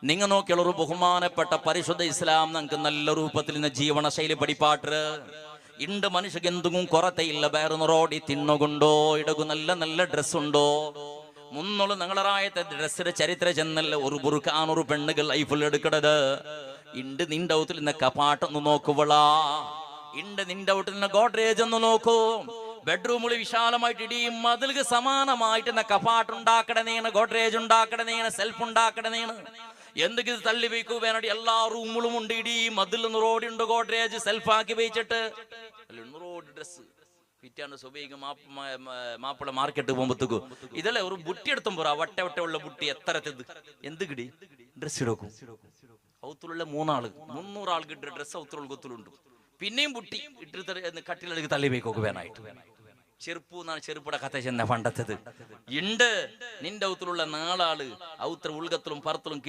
നിങ്ങൾ നോക്കിയുള്ളൊരു ബഹുമാനപ്പെട്ട പരിശുദ്ധ ഇസ്ലാം നമുക്ക് നല്ല രൂപത്തിൽ നിന്ന് ജീവന ശൈലി പഠിപ്പാട്ട് ഇണ്ട്. മനുഷ്യക്ക് എന്തും കൊറത്തയില്ല. വേറെ റോഡി തിന്നുകൊണ്ടോ ഇടകു നല്ല നല്ല ഡ്രസ് ഉണ്ടോ മുന്നുള്ള നിങ്ങളായത്തെ ഡ്രസ്സിന്റെ ചരിത്ര ചെന്നല്ല ഒരു ബുറുക്കാനൊരു പെണ്ണുകൾ ലൈഫിൽ എടുക്കണത്. ഇണ്ട് നിന്റെ ഔത്തിൽ നിന്ന് കപാട്ടൊന്ന് നോക്കുവളാ. ഇണ്ട് നിന്റെ ഔട്ടിൽ നിന്ന് ഗോഡ്രേജ് ഒന്ന് നോക്കൂ. ബെഡ്റൂമിൽ വിശാലമായിട്ട് ഇടിയും മതിൽക്ക് സമാനമായിട്ട് കപാട്ട് ഉണ്ടാക്കണേണ്, ഗോഡ്രേജ് ഉണ്ടാക്കണേണ്, സെൽഫ് ഉണ്ടാക്കണേണ്. എന്തെങ്കിലും തള്ളി വെക്കൂ വേണ്ടി എല്ലാ റൂമുകളും ഉണ്ട്. ഇടി മതിൽ റോഡുണ്ട്, ഗോഡ്രേജ് സെൽഫ് ആക്കി വെച്ചിട്ട് റോഡ് ഡ്രസ് പിറ്റാണ്ട് സുബൈക്ക് മാപ്പിള മാർക്കറ്റ് പോകുമ്പോഴത്തേക്കും ഇതല്ലേ ഒരു ബുട്ടി എടുത്തും പോരാ. വട്ട വട്ട ഉള്ള ബുട്ടി എത്തരത്തത് എന്ത് കിടി ഡ്രസ് ഇടക്കും. ഔത്തുള്ള 300 ആൾക്ക് ഇട്ട ഡ്രസ് ഔത്തുള്ള കൊത്തുലുണ്ട്. പിന്നെയും ബുട്ടി ഇട്ട് കട്ടിലേക്ക് തള്ളി വെക്കൊക്കെ വേണമായിട്ട്. ചെറുപ്പ് എന്നാണ് ചെറുപ്പയുടെ കഥ ചെന്ന പണ്ടത്തത്. ഉണ്ട് നിന്റെ ഔത്തിലുള്ള 4 ആള് ഔത്ര ഉൾഗത്തിലും പുറത്തിലും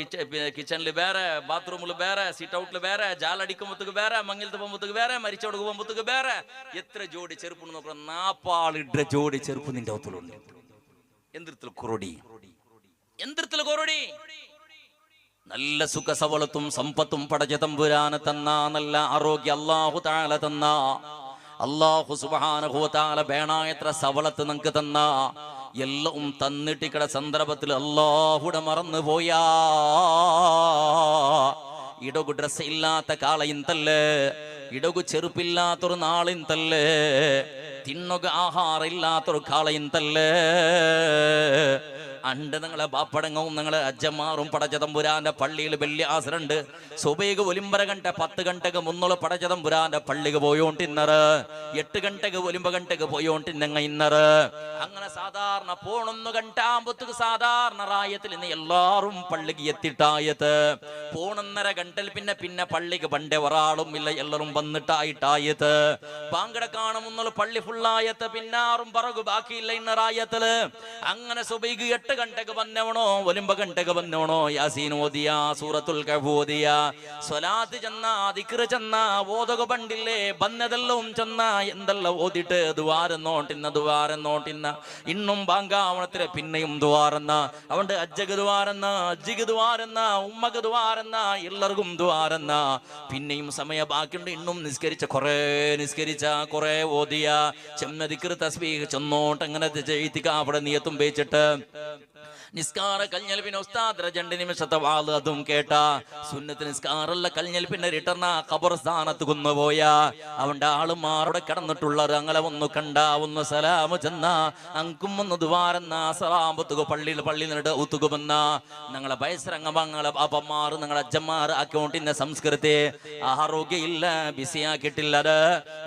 കിച്ചണിൽ വേറെ, ബാത്റൂമിൽ വേറെ, സീറ്റ് ഔട്ടിൽ വേറെ, ജാലടിക്കുമ്പോഴത്തേക്ക് വേറെ, മങ്ങിലത്ത് പോകുമ്പോഴത്തേക്ക് വേറെ, മരിച്ചോട് പോകുമ്പോഴത്തേക്ക് വേറെ. എത്ര ജോഡി ചെറുപ്പ് നോക്കണം? 40 ആളിട്ട ജോഡി ചെറുപ്പ് നിന്റെ ഔത്തിലുണ്ട്. എന്തിരത്തിൽ കൊറോടി, എന്തിരത്തിൽ കൊറോടി. നല്ല സുഖ സവലത്തും സമ്പത്തും പടച്ച തമ്പുരാനെ തന്ന, നല്ല ആരോഗ്യ അല്ലാഹു തആല തന്ന, അല്ലാഹു സുബ്ഹാനഹു വ തആല വേണായത്ര സവലത്ത് നമുക്ക് തന്ന, എല്ലാം തന്നിട്ടിക്കട സന്ദർഭത്തിൽ അല്ലാഹുടെ മറന്നു പോയാ. ഇടകു ഡ്രസ് ഇല്ലാത്ത കാളയിന്തല്ലേ, ഇടകു ചെറുപ്പില്ലാത്തൊരു നാളിന്തല്ലേ, തിന്നുക ആഹാരം ഇല്ലാത്തൊരു കാളയിന്തല്ലേ. അണ്ട് നിങ്ങളെ ബാപ്പടങ്ങവും നിങ്ങളെ അജ്ജമാറും പടച്ചതമ്പുരാന്റെ പള്ളിയിൽ വലിയ ആസരുണ്ട്. സുബൈക്ക് ഒലിമ്പര ഗಂಟ 10 ಗಂಟೆಗೆ മുന്നുള്ള പടച്ചതമ്പുരാന്റെ പള്ളിക്ക് പോയോണ്ടിന്നറ്, 8 ಗಂಟೆಗೆ ഒലിമ്പ ഗಂಟೆಗೆ പോയോണ്ടിന്നങ്ങ ഇന്നറ്. അങ്ങനെ സാധാരണ 11 ಗಂಟೆ ആകുമ്പോഴത്തേക്ക് സാധാരണ റായത്തിൽ ഇന്ന് എല്ലാരും പള്ളിക്ക് എത്തിട്ടായത്. 1.5 ഗಂಟೆൽ പിന്നെ പള്ളിക്ക് പണ്ടേ ഒരാളും ഇല്ല, എല്ലാരും വന്നിട്ടായിട്ടായത്. പാങ്കട കാണും മുന്നുള്ള പള്ളി ഫുള്ളായത്ത്, പിന്നാറും പറകു ബാക്കിയില്ല ഇന്നറായത്തില്. അങ്ങനെ സുബൈക്ക് 8 ಗಂಟೆಗೆ വന്നവണോ, ഒലിമ്പ ഗಂಟೆಗೆ വന്നവണോ, യാസീൻ ഓതിയ, സൂറത്തുൽ കഹ്ഫ് ഓതിയ, സ്വലാത്ത് ചെന്ന, ദിക്ർ ചെന്ന, ഓതുക പണ്ടില്ലേ ബന്നതെല്ലാം ചെന്ന, എന്തെല്ലാം ഓതിട്ട് ദ്വാരെന്നോട്ടിന്ന ഇന്നും ബാങ്കാവണത്തില് പിന്നെയും ദ്വാരെന്ന, അവന്റെ അജ്ജക്ക് ദ്വാരെന്ന, അജ്ജിക്ക് ദ്വാരെന്ന, ഉമ്മക്ക് ദ്വാരെന്ന, എല്ലാവർക്കും ദ്വാരെന്ന. പിന്നെയും സമയം ബാക്കിയുണ്ട്. ഇന്നും നിസ്കരിച്ച കുറെ ഓതിയ ചെമ്മ ദിക്ർ തസ്ബീഹ് ചെന്നോട്ട് അങ്ങനെ അവിടെ നിയത്തും വെച്ചിട്ട് നിസ്കാര കഴിഞ്ഞാൽ പിന്നെ ഉസ്താദ് 2 നിമിഷത്തെ വാള് അതും കേട്ട സുന്നത്ത് നിസ്കാരല്ല കഴിഞ്ഞാൽ പിന്നെ റിട്ടർണ ഖബർ സ്ഥാനത്ത് കൊന്നുപോയ അവന്റെ ആളുമാരുടെ കിടന്നിട്ടുള്ളത് അങ്ങനെ ഒന്ന് കണ്ട, ഒന്ന് സലാമ് ചെന്ന, അങ്കും ഒന്ന് ദ്വാരെന്ന, സലാമത്തുക പള്ളിയിൽ നിന്നിട്ട് ഊത്തുകുമെന്ന ഞങ്ങളെ വയസ്സരംഗങ്ങളെ പാപ്പന്മാർ ഞങ്ങളെ അജ്ജന്മാർ ആക്കിക്കൊണ്ടിരുന്ന സംസ്കൃതി ആരോഗ്യമില്ല, ബിസിയാക്കിയിട്ടില്ല,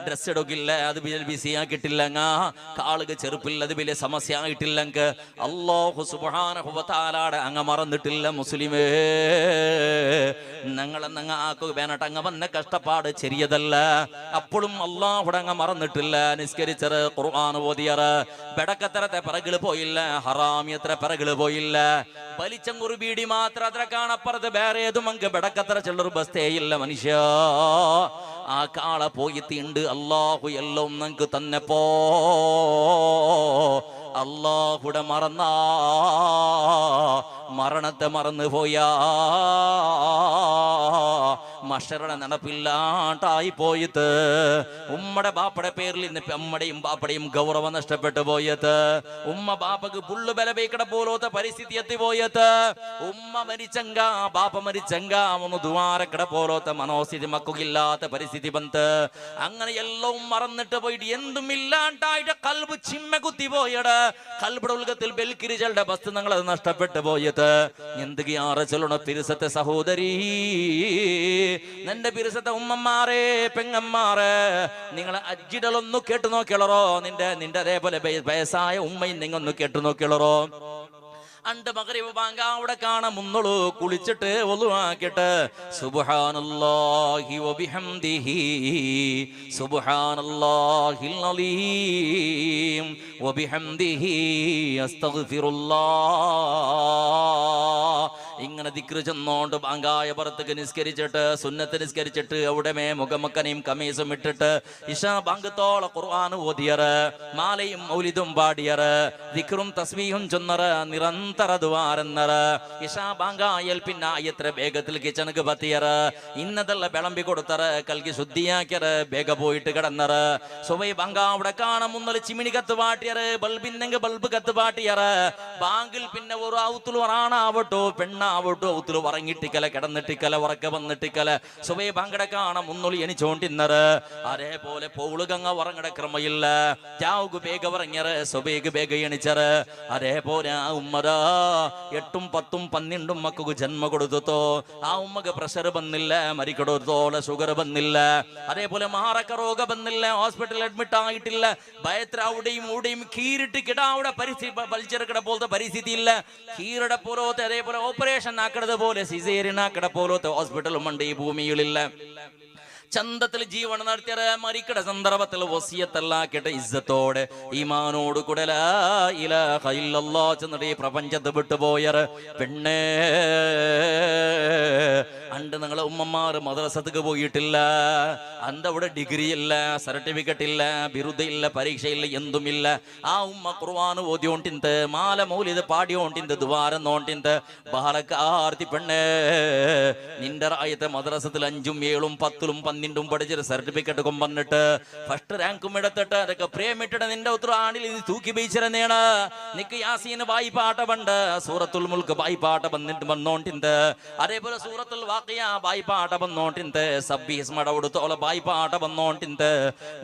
ഡ്രസ് ഇടക്കില്ല, അത് ബിസിയാക്കിയിട്ടില്ല, കാളുക ചെറുപ്പില്ല, അത് വലിയ സമസ്യ ആയിട്ടില്ലെങ്കിൽ അല്ലാഹു സുബ്ഹാനഹു വ തആലയുടെ അങ്ങ മറന്നിട്ടില്ല മുസ്ലിമേ. ഞങ്ങളെന്നങ്ങ ആക്കുക വേണട്ട് അങ്ങ വന്ന കഷ്ടപ്പാട് ചെറിയതല്ല. അപ്പോഴും അല്ലാഹുടെ അങ്ങ മറന്നിട്ടില്ല. നിസ്കരിച്ചറ്, ഖുർആൻ ഓതിയറ്, ബെടക്കത്തരത്തെ പിറകില് പോയില്ല, ഹറാമിയത്ര പിറകില് പോയില്ല. വലിച്ചങ്കുറി ബീഡി മാത്രം അത്ര കാണപ്പുറത്ത് വേറെ ഏതും അങ്ങ് ബെടക്കത്തര ചെള്ളൊരു ബസ്തേയില്ല മനുഷ്യ. ആ കാള പോയി തീണ്ട് അല്ലാഹു എല്ലാം നമുക്ക് തന്നപ്പോ അല്ലാഹുടെ മറന്ന മരണത്തെ മറന്നു പോയാ മഷറുടെ നടപ്പില്ലാണ്ടായി പോയത്. ഉമ്മയുടെ ബാപ്പയുടെ പേരിൽ ഇന്ന് അമ്മയുടെയും ബാപ്പയുടെയും ഗൗരവം നഷ്ടപ്പെട്ടു പോയത്. ഉമ്മ ബാപ്പക്ക് പുള്ളു ബലബേക്കട പോലത്തെ പരിസ്ഥിതി എത്തിപ്പോയത്. ഉമ്മ മരിച്ചങ്ക ബാപ്പ മരിച്ചങ്ക ഒന്ന് ദ്വാരക്കട പോലത്തെ മനോസ്ഥിതി മക്കില്ലാത്ത പരിസ്ഥിതി ബന്ധ്. അങ്ങനെ എല്ലാം മറന്നിട്ട് പോയിട്ട് എന്തും ഇല്ലാണ്ടായിട്ട് കൽബ് ചിമ്മ കുത്തി പോയത്. കൽബിയുടെ ഉൽഗത്തിൽ ബെൽക്കിരികളുടെ വസ്തുതകൾ അത് നഷ്ടപ്പെട്ടു പോയത്. എന്തൊക്കെയാറ് ചൊല്ലണ പിരിസത്തെ സഹോദരി, നിന്റെ പിരിസത്തെ ഉമ്മമാരെ പെങ്ങന്മാരെ, നിങ്ങളെ അജ്ജിടലൊന്നു കേട്ടു നോക്കിയുള്ളറോ? നിന്റെ അതേപോലെ വയസ്സായ ഉമ്മയും നിങ്ങൊന്ന് കേട്ടു നോക്കിയുള്ളറോ? അണ്ട് മഗ്രിബ് ബാങ്ക് അവിടെ കാണാൻ മുന്നോളൂ, കുളിച്ചിട്ട് ഒളുവാക്കിട്ട് സുബ്ഹാനല്ലാഹി വബിഹംദിഹി സുബ്ഹാനല്ലാഹിൽ അലീം വബിഹംദിഹി അസ്തഗ്ഫിറുല്ലാഹ് ഇങ്ങനെ ദിക്റ് ചെന്നോണ്ട് ബാങ്കായ പുറത്തേക്ക് നിസ്കരിച്ചിട്ട് സുന്നത്ത് നിസ്കരിച്ചിട്ട് അവിടെ മുഖമക്കനെയും കമീസും ഇട്ടിട്ട് ഇശാ ബാങ്കത്തോള ഖുർആൻ ഓതിയറ്, മാലയും മൗലിദും പാടിയറ്, ദിക്റും തസ്ബീഹും ചൊന്നറ്, നിരന്തര ദുആരെന്നറ്. ഇശാ ബാങ്കായൽ പിന്നെ എത്ര വേഗത്തിൽ കിച്ചണക്ക് പത്തിയറ്, ഇന്നതെല്ലാം വിളമ്പി കൊടുത്തറ്, കൽക്കി ശുദ്ധിയാക്കിയറ്, വേഗ പോയിട്ട് കിടന്നറ്. സുബൈ ബാങ്ക അവിടെ കാണാൻ മുന്നൽ ചിമിണി കത്ത് പാട്ടിയറ്, ബൾബിന്നെങ്കിൽ ബൾബ് കത്ത് പാട്ടിയറ്. ബാങ്കിൽ പിന്നെ ഒരു ഔത്തുൽ ആണാവട്ടോ പെണ്ണാവട്ടോ ഔത്തുൽ ഉറങ്ങിട്ടിക്കല കിടന്നിട്ടിക്കല ഉറക്ക വന്നിട്ടിക്കല സുബൈ ബാങ്കടെ കാണാൻ മുന്നൊളി എണിച്ചോണ്ടിന്നറ്. അതേപോലെ പൗളുകങ്ങ ഉറങ്ങട ക്രമയില്ല, ജാവുക്ക് വേഗ ഉറങ്ങിയറ്, സുബൈക്ക് വേഗ എണിച്ചറ്. അതേപോലെ ആ ഉമ്മതാ 8ഉം 10ഉം 12ഉം മക്കൾക്ക് ജന്മ കൊടുത്തോ, ആ ഉമ്മക്ക് പ്രഷർ വന്നില്ല, മരിക്കടത്തോളെ ഷുഗർ വന്നില്ല, അതേപോലെ മാറക്ക രോഗ വന്നില്ല, ഹോസ്പിറ്റലിൽ അഡ്മിറ്റ് ആയിട്ടില്ല. ഭയത്ര അവിടെയും ഇവിടെയും കീറിട്ട് കിടാവിടെ പരിസ്ഥിതി വലിച്ചെടുക്കട പോലത്തെ പരിസ്ഥിതി ഇല്ല. കീറട പോലത്തെ അതേപോലെ ഓപ്പറേഷൻ ആക്കണത് പോലെ സിസേറിയൻ ആക്കട പോലത്തെ ഹോസ്പിറ്റലും ഉണ്ട് ഈ ഭൂമിയിലില്ല. ചന്തത്തിൽ ജീവൻ നടത്തിയ മരിക്കട സന്ദർഭത്തിൽ വസിയത്തല്ലാക്കിയിട്ട് ഇസ്സത്തോടെ ഈമാനോട് കൂടെ ലാ ഇലാഹ ഇല്ലല്ലാഹ് ചെന്നിട്ട് ഈ പ്രപഞ്ചത്തെ വിട്ടുപോയറ്. പെണ്ണേ അണ്ട് നിങ്ങളെ ഉമ്മമാർ മദ്രസക്ക് പോയിട്ടില്ല, അന്തവിടെ ഡിഗ്രി ഇല്ല, സർട്ടിഫിക്കറ്റ് ഇല്ല, ബിരുദയില്ല, പരീക്ഷയില്ല, എന്തുമില്ല. ആ ഉമ്മ ഖുർആൻ ഓതിയോണ്ടിന്ത്, മാല മൗലിദ് പാടിയോണ്ടിന്ത്, ദ്വാരം നോണ്ടിന്ത് ബാലക്കാർത്തി പെണ്ണേ നിന്റെ റായത്തെ മദ്രസത്തിൽ 5ഉം 7ഉം 10ഉം 12ഉം പഠിച്ചൊരു സർട്ടിഫിക്കറ്റ് കൊമ്പന്നിട്ട് ഫസ്റ്റ് റാങ്കും എടുത്തിട്ട് അതൊക്കെ പ്രേമിട്ടിട്ട് നിന്റെ ഉത്തരാണിൽ ഇത് തൂക്കി ബീച്ചിരുന്നേണ്. നിക്ക് യാസീന് വായ്പാട്ട പണ്ട്, സൂറത്തുൽ മുൽക്ക് വായ്പാട്ട വന്നിട്ട് വന്നോണ്ടിന്ത്, അതേപോലെ സൂറത്തുൽ വാഖിയ വായ്പാട്ട വന്നോണ്ടിന്ത്, സബ്ബീസ് മടവിടുത്തോളം വായ്പാട്ട വന്നോണ്ടിന്ത്.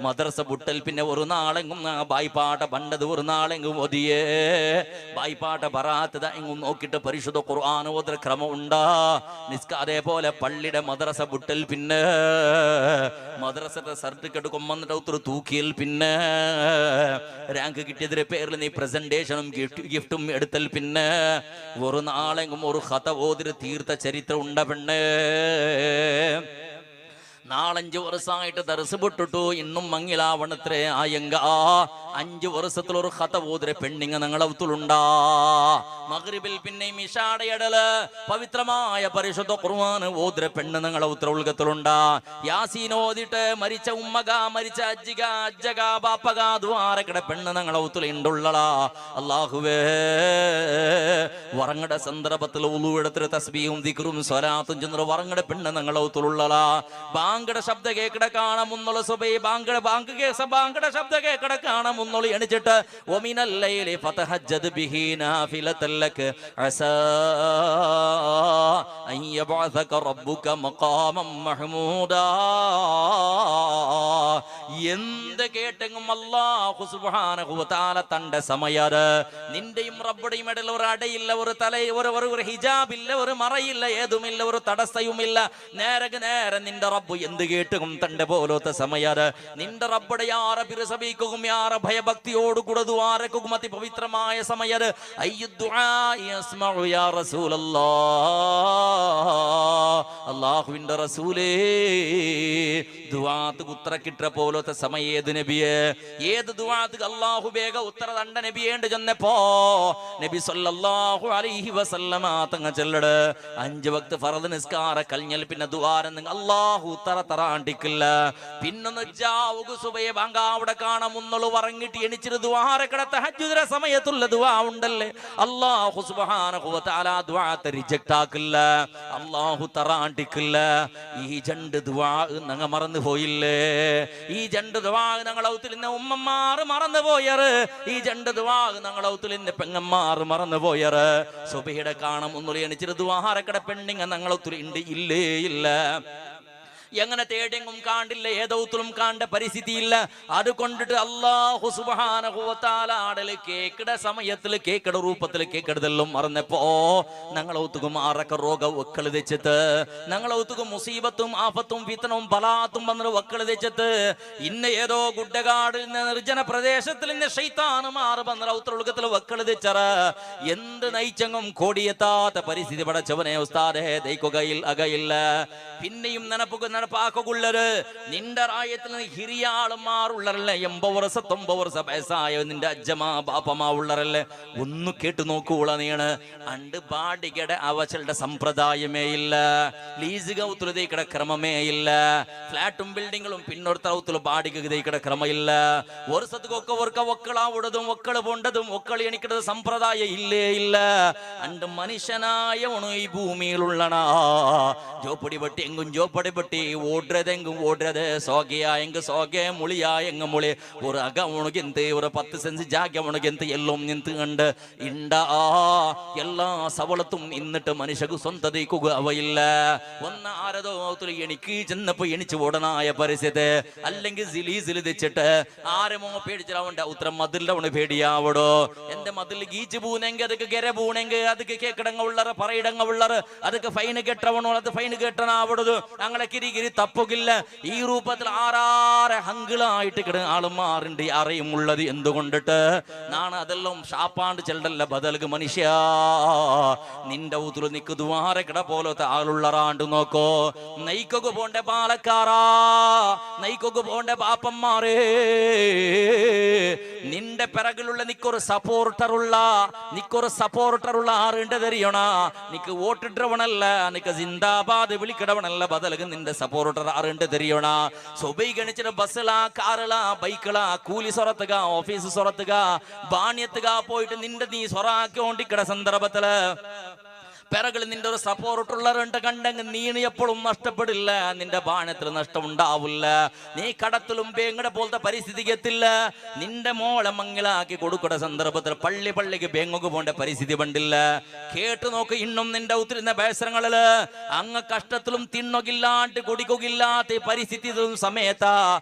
മദ്രസ ബുട്ടൽ പിന്നെ ഒരു നാളെങ്കും വായ്പാട്ട പണ്ടത് ഒരു നാളെങ്കും ഒതിയേ വായ്പാട്ട ബറാത്തത് എങ്ങും നോക്കിയിട്ട് പരിശുദ്ധ ഖുർആൻ ഓതുന്ന ക്രമം ഉണ്ടാ. അതേപോലെ പള്ളിയുടെ മദ്രസ ബുട്ടൽ പിന്നെ മദ്രസയുടെ സർട്ടിഫിക്കറ്റ് കൊമ്പന്നിട്ട് ഒത്തിരി തൂക്കിയിൽ പിന്നെ റാങ്ക് കിട്ടിയതിന്റെ പേരിൽ നീ പ്രസന്റേഷനും ഗിഫ്റ്റും എടുത്തൽ പിന്നെ ഒരു നാളെങ്കും ഒരു കഥ ഓതിര് തീർത്ത ചരിത്രം ഉണ്ട പെണ്ണേ. 4-5 വർഷമായിട്ട് ദർസ് വിട്ടിട്ടു ഇന്നും മങ്ങിലാവണത്രേ ആയെങ്ക 5 വർഷത്തിലൊരു കഥ ഓതിരെ പെണ്ണിങ്ങ ഞങ്ങളത്തുണ്ടാ. മഗ്രിബിൽ പിന്നെയും ഇശാടയടല് പവിത്രമായ പരിശുദ്ധ ഖുർആൻ ഓതിരെ പെണ്ണ് ഞങ്ങളെ ഉത്തരവുൽക്കത്തിലുണ്ടാ. യാസീൻ ഓതിട്ട് മരിച്ച ഉമ്മക മരിച്ച അജ്ജിക അജ്ജക ബാപ്പക ദ്വാരക്കട പെണ്ണ് ഞങ്ങളെ ഉത്തലുള്ളടാ. അല്ലാഹുവേ വറങ്ങട സന്ദർഭത്തിൽ ഉളു എടുത്തിട്ട് തസ്ബീഹും ദിക്റും സ്വലാത്തും ചെന്നിട്ട് വറങ്ങട പെണ്ണ് ഞങ്ങളെ ഉത്തലുള്ളടാ. ബാങ്കട ശബ്ദ കേക്കട കാണാമുന്നുള്ള സുബൈ ബാങ്കട ശബ്ദ കേക്കട കാണാമുന്നുള്ള എണിച്ചിട്ട് ഒമിനൽ ലൈലി ഫതഹജ്ജദ് ബിഹി നാഫിലതൻ ലക അസാ അൻ യബ്അസക റബ്ബുക മഖാമൻ മഹ്മൂദാ. എന്ത് കേട്ടെങ്കും അല്ലാഹു സുബ്ഹാനഹു വ തആല തന്റെ സമയര് നിന്റെയും റബ്ബുടെയും ഇടയിൽ ഒരു അടയില്ല, ഒരു തല ഒരു ഹിജാബില്ല, ഒരു മറയില്ല, ഏതുമില്ല, ഒരു തടസ്സയുമില്ല. നേരെ നിന്റെ റബ്ബ് എന്ത് കേട്ടും തന്റെ പോലത്തെ സമയര് നിന്റെ റബ്ബുടെ യാറ പിറസബീക്കും യാറ ഭയഭക്തിയോടുകൂടെ ദ്വാരക്കും അതിപവിത്രമായ സമയര് അല്ലാഹുവിന്റെ റസൂലേ ദുആത്ത് ഉത്തര കിട്ട പോലത്തെ സമയം ഏത് നബിയെ? ഏത് ദുആത്ത് അല്ലാഹു വേഗ ഉത്തര തണ്ട നബിയേണ്ട് ചെന്നപ്പോ നബി സല്ലല്ലാഹു അലൈഹി വസല്ലമ തങ്ങ ചെല്ലട് 5 വക്ത് ഫർദ് നിസ്കാര കൽഞ്ഞൽ പിന്നെ ദുആരം അല്ലാഹു ഉത്തര തറാണ്ടിക്കില്ല. പിന്നൊന്ന് ജാവുക സുബൈ ബാങ്ക അവിടെ കാണാൻ മുന്നോള് വറങ്ങിട്ട് എണിച്ചിട്ട് ദുആരക്കട തഹജ്ജുദിന്റെ സമയത്തുള്ള ദുആ ഉണ്ടല്ലേ, അല്ലാഹു സുബ്ഹാനഹു വ തആല ദുആത്തെ റിജക്റ്റ് ആക്കില്ല, അല്ലാഹു തറാണ്ടിക്കില്ല. ഈ 2 ദുആ ഞങ്ങ മറന്നു പോയില്ലേ? ഈ 2 ദുആ ഞങ്ങളെ ഔത്തിലിന്റെ ഉമ്മമാർ മറന്നു പോയറ്. ഈ 2 ദുആ ഞങ്ങളെ ഔത്തിലിന്റെ പെങ്ങന്മാർ മറന്നു പോയറ്. സുബഹിയുടെ കാണാൻ മുന്നോളി എണിച്ചിട്ട് ദുആരക്കട പെണ്ണിങ്ങ ഞങ്ങളെ ഔത്തില് ഉണ്ട് ഇല്ലേ? ഇല്ല. എങ്ങനെ തേടെങ്കും കാണ്ടില്ല, ഏതൗത്തിലും കാണ്ട പരിസ്ഥിതിയില്ല. അതുകൊണ്ടിട്ട് അല്ലാഹു സുബ്ഹാനഹു വ തആല ആടല് കേക്കട സമയത്തിൽ കേക്കട രൂപത്തിൽ കേക്കടതെല്ലാം മറന്നപ്പോ ഞങ്ങളൗത്തുക്കും ആറക്ക രോഗ വക്കള് തെച്ചിട്ട് ഞങ്ങളൗത്തുക്കും മുസീബത്തും ആഫത്തും ഫിത്തനവും ബലാത്തും വന്നിട്ട് വക്കള് തെച്ചിട്ട് ഇന്ന ഏതോ ഗുഡ്ഡകാടിൽ നിർജ്ജന പ്രദേശത്തിൽ ഇന്ന് ശൈത്താനുമാർ വന്ന ഔത്തുൽക്കത്തിൽ വക്കള് തെച്ചറ. എന്ത് നയിച്ചെങ്കും കോടിയെത്താത്ത പരിസ്ഥിതി പടച്ചവനെ ഉസ്താദേ ദൈക്കുകയിൽ അകയില്ല. പിന്നെയും നനപ്പുക പാക്കുള്ളത് നിന്റെ റായത്തിൽ ഹിരിയ ആളുമാറുള്ളറല്ലേ 80 വർഷം 90 വർഷം വയസ്സായ നിന്റെ അജ്ജമാ ബാപ്പമാ ഉള്ളറല്ലേ ഒന്ന് കേട്ടു നോക്കൂള നീണ് അണ്ട് ബാടികയുടെ അവച്ചളുടെ സമ്പ്രദായമേ ഇല്ല ലീസ് കൗത്തുലതേക്കട ക്രമമേ ഇല്ല ഫ്ലാറ്റും ബിൽഡിങ്ങും പിന്നൊരുത്തൗത്തുള്ള ബാടികതേക്കട ക്രമ ഇല്ല വർഷத்துக்கு ஒருக்க ஒக்களாவுடதும் ஒக்கள போண்டதும் ஒக்கள எணிக்கிறது சம்பிரதாயம் இல்லே இல்ல அண்டு மனுஷனாய உணவு ഈ ഭൂമിയിലുള്ളനാ ജോപ്പടി പട്ടി എങ്കും ജോപ്പടി പട്ടി ഓടുறது എങ്കും ഓടുறது സോഗയാ എങ്ക സോഗെ മുളിയാ എങ്ക മുളി ഒരു അക ഉണകിന്ത് ഒരു 10 സെൻസ് ജാഗ ഉണകിന്ത് എല്ലാം നിന്ത് കണ്ട് ഇണ്ടാ എല്ലാ സവളത്തും ഇന്നിട്ട് മനുഷ്യക്ക് സ്വന്തതയ്ക്കുക അവയില്ല ഒന്ന് ആരതോ എനിക്ക് ചെന്നപ്പോ എണിച്ചു ഓടനായ പരിസ്ഥിതി അല്ലെങ്കിൽ സിലീസിൽ തെച്ചിട്ട് ആരമോ പേടിച്ചിട്ടാവുണ്ട് ഉത്തരം മതിലിന്റെ പേടിയാവടോ എന്റെ മതിൽ ഗീച്ച് പൂനെങ്കിൽ അതൊക്കെ ഗര പൂണെങ്കിൽ അതൊക്കെ കേക്കിടങ്ങ ഉള്ളറ പറയിടങ്ങ ഉള്ളറ അതൊക്കെ ഫൈന് കെട്ടവണോ അത് ഫൈന് കെട്ടണാവിടത് അങ്ങനെ കിരികിരി തപ്പുകില്ല ഈ രൂപത്തിൽ ആറാറെ ഹങ്കിളായിട്ട് കിട ആളുമാറുണ്ട് അറിയും ഉള്ളത് എന്തുകൊണ്ടിട്ട് നാണ് അതെല്ലാം ഷാപ്പാണ്ട് ചെല്ലല്ല ബദൽക്ക് മനുഷ്യ നിന്റെ ഊത്തുല് നിക്ക് ദ്വാര കിട പോലത്തെ ആളുള്ളറാണ്ട് നോക്കോ നയിക്കൊക്കെ പോണ്ട പാലക്കാറാ നയിക്കൊക്കെ പോണ്ട പാപ്പന്മാരേ നിന്റെ പിറകിലുള്ള നിക്കൊരു സപ്പോർട്ടറുള്ള ആറുണ്ട് തെരിയണ നിക്ക് വോട്ടിട്ടവണല്ല നിക്ക് ജിന്ദാബാദ് വിളിക്കിടവണല്ല ബദലക്ക് നിന്റെ സപ്പോർട്ടർ ആറുണ്ട് തെരിയണ സ്വബൈ ഗണിച്ചിട്ട് ബസ്സിലാ കാറിലാ ബൈക്കിലാ കൂലി സ്വറത്തുക ഓഫീസ് സ്വറത്തുക ബാണ്യത്തുക പോയിട്ട് നിന്റെ നീ സ്വറാക്കിക്കൊണ്ടിക്കട സന്ദർഭത്തില് പിറകിൽ നിന്റെ ഒരു സപ്പോർട്ടുള്ളവരുണ്ട് കണ്ടെങ്കിൽ നീന് എപ്പോഴും നഷ്ടപ്പെടില്ല നിന്റെ ബാണത്തിൽ നഷ്ടം ഉണ്ടാവില്ല നീ കടത്തിലും ബേങ്ങടെ പോലത്തെ പരിസ്ഥിതിക്ക് എത്തില്ല നിന്റെ മോളെ മങ്ങിലാക്കി കൊടുക്കുന്ന സന്ദർഭത്തിൽ പള്ളിക്ക് ബേങ്ങക്ക് പോണ്ട പരിസ്ഥിതി പണ്ടില്ല കേട്ടു നോക്ക് ഇന്നും നിന്റെ ഒത്തിരുന്ന വേസരങ്ങളില് അങ്ങ് കഷ്ടത്തിലും തിന്നൊകില്ലാണ്ട് കുടിക്കുകയില്ലാത്ത പരിസ്ഥിതി സമയത്താ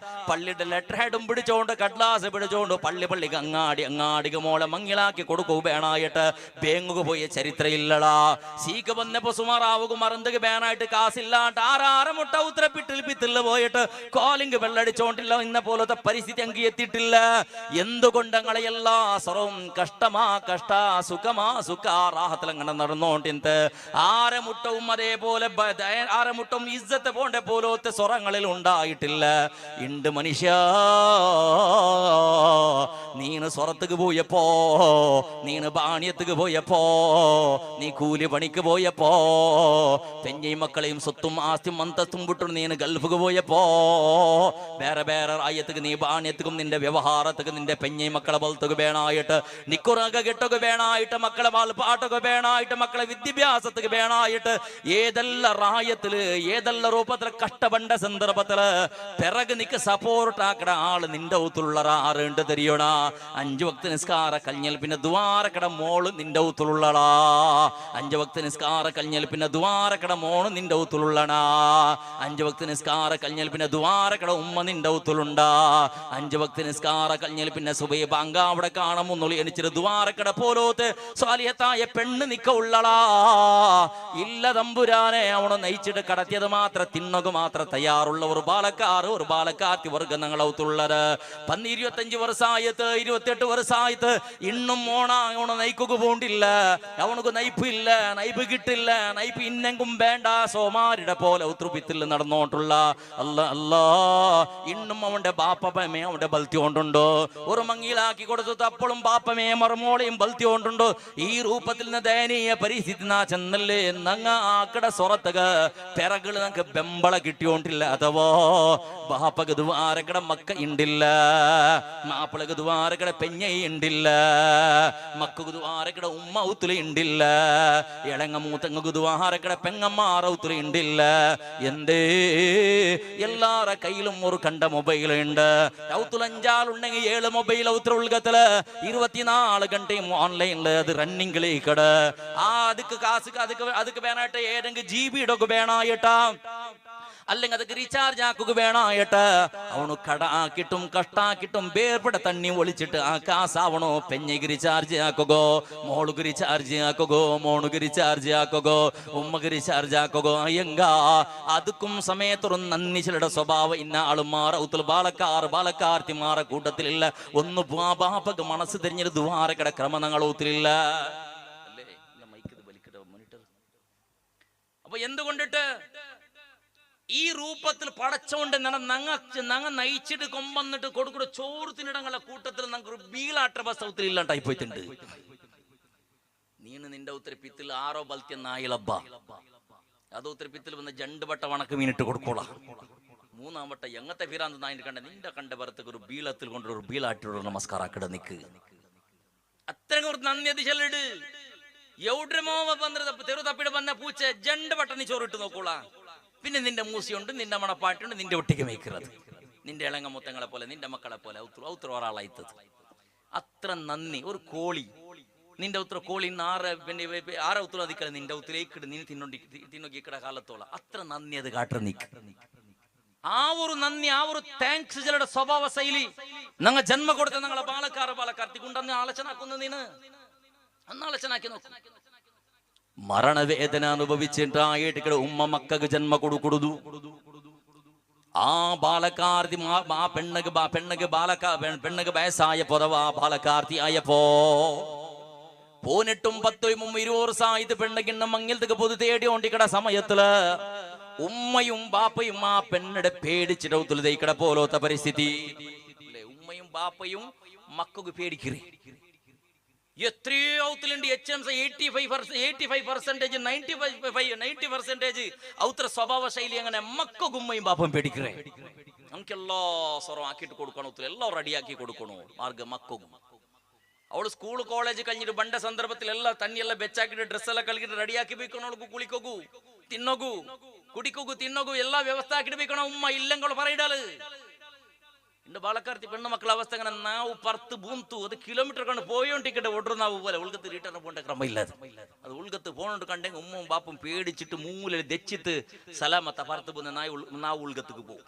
പള്ളിയുടെ ലെറ്റർ ഹെഡും പിടിച്ചോണ്ട് കട്ലാസ് പിടിച്ചോണ്ട് പള്ളിക്ക് അങ്ങാടിക്ക് മോളെ മങ്ങിലാക്കി കൊടുക്കുക വേണായിട്ട് ബേങ്ങക്ക് പോയ ചരിത്രം ഇല്ലടാ സീക്ക് വന്നപ്പോ സുമാറാവുക മറந்துക്ക് ബാനായിട്ട് കാസില്ലാണ്ട് ആറാറ് മുട്ട ഉത്തരപ്പിട്ടിൽ പിത്തില്ല പോയിട്ട് കോലിംഗ് വെള്ളടിച്ചോണ്ടില്ല ഇന്ന പോലത്തെ പരിസ്ഥിതി അങ്ങ് എത്തിയിട്ടില്ല എന്തുകൊണ്ട് ഞങ്ങളെ എല്ലാ സ്വറവും കഷ്ട സുഖമാ റാഹത്തിൽ അങ്ങനെ നടന്നോണ്ടിന്ത് ആരമുട്ടവും അതേപോലെ ആരമുട്ടവും ഇസ്സത്ത് പോണ്ട പോലത്തെ സ്വറങ്ങളിൽ ഉണ്ടായിട്ടില്ല ഇണ്ട് മനുഷ്യ നീന് സ്വറത്തുക്ക് പോയപ്പോ നീന് ബാണ്യത്തുക്ക് പോയപ്പോ നീ കൂലി പണിക്ക് പോയപ്പോ പെഞ്ഞയും മക്കളെയും സ്വത്തും ആസ്തിയും അന്തസ്തും വിട്ടു നീ ഗൾഫുക്ക് പോയപ്പോ വേറെ റായത്തുക്ക് നീ ബാണ്യത്തുക്കും നിന്റെ വ്യവഹാരത്തുക്ക് നിന്റെ പെഞ്ഞയും മക്കളെ ബലത്തുക്ക് വേണായിട്ട് നിക്കുറക കെട്ടൊക്കെ വേണായിട്ട് മക്കളെ വാൽപ്പാട്ടൊക്കെ വേണായിട്ട് മക്കളെ വിദ്യാഭ്യാസത്തുക്ക് വേണായിട്ട് ഏതെല്ലാം റായത്തില് ഏതെല്ലാം രൂപത്തില് കഷ്ടപ്പെട്ട സന്ദർഭത്തില് പിറക് നിക്ക് സപ്പോർട്ട് ആക്കട ആള് നിന്റെ ഊത്തുള്ള ആറുണ്ട് തെരിയണ 5 വക്ത് നിസ്കാര കഞ്ഞൽ പിന്നെ ദ്വാരക്കട മോള് നിന്റെ ഊത്തുള്ളടാ 5 വക്ത് നിസ്കാര കഞ്ഞൽ പിന്നെ ദ്വാരക്കട മോള് നിന്റെ ഊത്തുള്ളണാ 5 വക്ത് നിസ്കാര കഞ്ഞൽ പിന്നെ ദ്വാരക്കട ഉമ്മ നിന്റെ ഊത്തുളുണ്ടാ 5 വക്ത് നിസ്കാര കഞ്ഞൽ പിന്നെ സുബൈ ബാങ്ക അവിടെ കാണുമുന്നുള്ളി എനിച്ചിട്ട് ദ്വാരക്കട പോലോത്ത് സ്വാലിഹത്തായ പെണ്ണ് നിക്ക ഉള്ളടാ ഇല്ല തമ്പുരാനെ അവണ് നയിച്ചിട്ട് കടത്തിയത് മാത്രം തിന്നക മാത്രം തയ്യാറുള്ള ഒരു ബാലക്കാർത്തി വർഗം ഞങ്ങളൗത്തുള്ളത് 25 വർഷായത്ത് 28 വർഷായത്ത് ഇന്നും അവണ് നയിക്കുക പോണ്ടില്ല അവനക്ക് നയിപ്പില്ല നയിപ്പ് കിട്ടില്ല നയിപ്പ് ഇന്നെങ്കും വേണ്ട സോമാരുടെ പോലെ ഉത്രുപിത്തിൽ നടന്നോട്ടുള്ള അല്ലാ ഇന്നും അവന്റെ ബാപ്പമേ അവന്റെ ബൽത്തി കൊണ്ടുണ്ടോ ഒരു മങ്ങിയിലാക്കി കൊടുത്തു അപ്പോഴും ബാപ്പമേ മറുമോളെയും ബൽത്തി കൊണ്ടുണ്ടോ ഈ രൂപത്തിൽ നിന്ന് ദയനീയ പരിസ്ഥിതി നാ ചെന്നല്ലേ നങ്ങ ആക്കട സ്വറത്തക പിറകള് നമുക്ക് ബെമ്പള കിട്ടിയോണ്ടില്ല അഥവാ ബാപ്പക്ക് ദ്വാരക്കട മക്ക ഉണ്ടില്ല മാപ്പിളക്ക് ദ്വാരക്കട പെഞ്ഞ ഉണ്ടില്ല മക്കക്ക് ദ്വാരക്കട ഉമ്മ ഔത്തുല ഉണ്ടില്ല ഇളങ്ങ മൂത്തങ്ങക്ക് ദ്വാരക്കട പെങ്ങമ്മാറ ഔത്തുല ഉണ്ടില്ല എന്തേ എല്ലാര കയ്യിലും ഒരു കണ്ട മൊബൈൽ ഉണ്ട് ഔത്തുല 5 ആളുണ്ടെങ്കിൽ 7 മൊബൈൽ ഔത്തുല ഉൾഗത്തില് 24 ഗണ്ടയും ഓൺലൈനില് അത് റണ്ണിങ്ങിലേക്കട അതുക്ക് കാസുക്ക് അതുക്ക് വേണായിട്ട് ഏതെങ്കിലും GB ഒക്കെ വേണായിട്ടാ അല്ലെങ്കിൽ അതൊക്കെ റീചാർജ് ആക്കുക വേണായിട്ട് അവണു കട ആക്കിട്ടും കഷ്ടാക്കിട്ടും വേർപെട തണ്ണി ഒളിച്ചിട്ട് ആ കാസാവണോ പെഞ്ഞയ്ക്ക് റീചാർജ് ആക്കുകോ മോളുക്ക് റീചാർജ് ആക്കുകോ മോണുക്ക് റീചാർജ് ആക്കുകോ ഉമ്മക്ക് റീചാർജ് ആക്കുകോ അയ്യങ്കാ അതുക്കും സമയത്തൊരു നന്ദി ചിലയുടെ സ്വഭാവം ഇന്ന ആളുമാർ ഔത്തുൽ ബാലക്കാർത്തിമാറ കൂട്ടത്തിലില്ല ഒന്ന് ബാപ്പക്ക് മനസ്സ് തിരിഞ്ഞൊരു ദ്വാരക്കട ക്രമങ്ങൾ ഊത്തിലില്ല അപ്പൊ എന്തുകൊണ്ടിട്ട് ഈ രൂപത്തിൽ പടച്ചോണ്ട് നങ്ങ നയിച്ചിട്ട് കൊമ്പന്നിട്ട് കൊടുക്കൂടെ ചോറ് തിന്നിടങ്ങളെ കൂട്ടത്തിൽ നമുക്ക് ഒരു ബീളാട്ട ബസ്സത്തിൽ ഇല്ലാണ്ടായി പോയിട്ടുണ്ട്. നീന് നിന്റെ ഉത്തരപ്പിത്തിൽ ആറോ ബൽത്യ നായിളബ്ബ അത് ഉത്തരപ്പിത്തിൽ വന്ന് 2 വട്ട വണക്ക് മീനിട്ട് കൊടുക്കോളാം. 3-ാം വട്ട എങ്ങത്തെ ഫിറാന്ത് നായിന്റെ കണ്ട നിന്റെ കണ്ട വരത്തേക്ക് ഒരു ബീളത്തിൽ കൊണ്ട് ഒരു ബീളാട്ടിയുടെ നമസ്കാരം ആക്കിട നിക്ക്. അത്രയും ഒരു നന്ദി അത് ചെല്ലിട്. എവിടെമോ വന്നത് തെരു തപ്പിടെ വന്ന പൂച്ച 2 വട്ട നീ ചോറിട്ട് നോക്കോളാ. പിന്നെ നിന്റെ മൂസിയുണ്ട്, നിന്റെ മണപ്പാട്ടുണ്ട്, നിന്റെ ഒട്ടിക്ക് മേക്കുന്നത്, നിന്റെ ഇളങ്ങ മുത്തങ്ങളെ പോലെ നിന്റെ മക്കളെ പോലെ ഔത്ര ഒരാളായിത്തത്. അത്ര നന്ദി. ഒരു കോളി നിന്റെ ഉത്തര കോളി ആരെ ഉത്തര അതിക്കല നിന്റെ ഉത്തരേക്കിട് നീ തിന്നോക്കിക്കട കാലത്തോളം അത്ര നന്ദി അത് കാട്ട നിക്ക്. ആ ഒരു നന്ദി, ആ ഒരു താങ്ക്സ് ചിലരുടെ സ്വഭാവ ശൈലി ഞങ്ങൾ ജന്മ കൊടുത്ത ഞങ്ങളെ ബാലക്കാർത്തി കൊണ്ടന്ന് ആലോചനാക്കുന്നു. നീന് അന്ന് ആലോചനാക്കി നോക്കും. മരണവേദന അനുഭവിച്ചിട്ടായിട്ട് ഉമ്മ മക്കൾക്ക് ജന്മ കൊടുക്കുടുതു. ആ ബാലക്കാർത്തി ആ പെണ്ണക്ക് വയസ്സായ പൊറവാ ബാലക്കാർത്തി ആയപ്പോ 18, 10, 20 വർഷമായിട്ട് പെണ്ണകിണ്ണ മങ്ങിലത്തേക്ക് പൊതു തേടിയോണ്ടിക്കട സമയത്തില് ഉമ്മയും ബാപ്പയും ആ പെണ്ണിടെ പേടിച്ചിട്ട് ദൈക്കട പോലത്തെ പരിസ്ഥിതി. ഉമ്മയും ബാപ്പയും മക്കൾക്ക് പേടിക്കറി. എത്രയോ ഔത്തിലുണ്ട് HMC 85%, 90% ഔത്ര സ്വഭാവ ശൈലി അങ്ങനെ മക്കൾക്ക് ഉമ്മയും ബാപ്പയും പേടിക്കറേ. നമുക്ക് എല്ലാ സ്വരം ആക്കിയിട്ട് കൊടുക്കണോ, എല്ലാം റെഡിയാക്കി കൊടുക്കണോ മാർഗം മക്കൾക്കും. അവള് സ്കൂൾ കോളേജ് കഴിഞ്ഞിട്ട് ബണ്ട സന്ദർഭത്തിൽ എല്ലാം തന്നെയെല്ലാം ബെച്ചാക്കിട്ട് ഡ്രസ്സെല്ലാം കളിക്കിട്ട് റെഡിയാക്കി പോയിക്കണോൾക്ക് കുളിക്കോക്കൂ, തിന്നോക്കൂ, കുടിക്കോക്കൂ, തിന്നോക്കൂ, എല്ലാ വ്യവസ്ഥ ആക്കിട്ട് പോയിക്കണോ ഉമ്മ ഇല്ലെങ്കിൽ പറയിടാല്. എന്റെ ബാലക്കാർത്തി പെണ്ണു മക്കളെ അവസ്ഥ അങ്ങനെ നാവ് പറത്ത് ബൂന്തു അത് കിലോമീറ്റർ കണ്ട് പോയോണ്ടിക്കട്ടെ ഒടുന്നാവ് പോലെ ഉൾക്കത്ത് റിട്ടേൺ പോകേണ്ട ക്രമമില്ലാതെ അത് ഉൾക്കത്ത് പോണോണ്ട് കണ്ടെങ്കിൽ ഉമ്മും ബാപ്പും പേടിച്ചിട്ട് മൂലയിൽ ദച്ചിട്ട് സലാമത്ത പറത്ത് പോകുന്ന നാവ് ഉൾക്കത്തേക്ക് പോകും.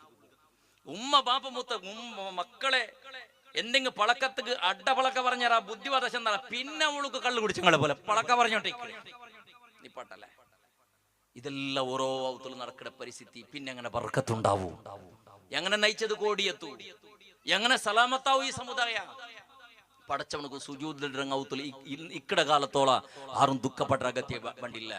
ഉമ്മ ബാപ്പ മൂത്ത മക്കളെ എന്തെങ്കിലും പളക്കത്തേക്ക് അഡ്ഡപളക്ക പറഞ്ഞാൽ ആ ബുദ്ധിവാദശ എന്താ പിന്നെ അവൾക്ക് കള്ളു കുടിച്ചങ്ങളെ പോലെ പളക്ക പറഞ്ഞോട്ടേ നിപ്പാട്ടല്ലേ. ഇതെല്ലാം ഓരോ ഔത്തിൽ നടക്കുന്ന പരിസ്ഥിതി. പിന്നെ എങ്ങനെ ബർക്കത്തുണ്ടാവൂ, എങ്ങനെ നയിച്ചത് കോടിയെത്തു, എങ്ങനെ സലാമത്താവൂ ഈ സമുദായ. പടച്ചവനക്ക് സുജൂദിൽ ഔത്തിൽ ഇക്കടെ കാലത്തോളം ആരും ദുഃഖപ്പെട്ട അകത്തിയ വണ്ടില്ല.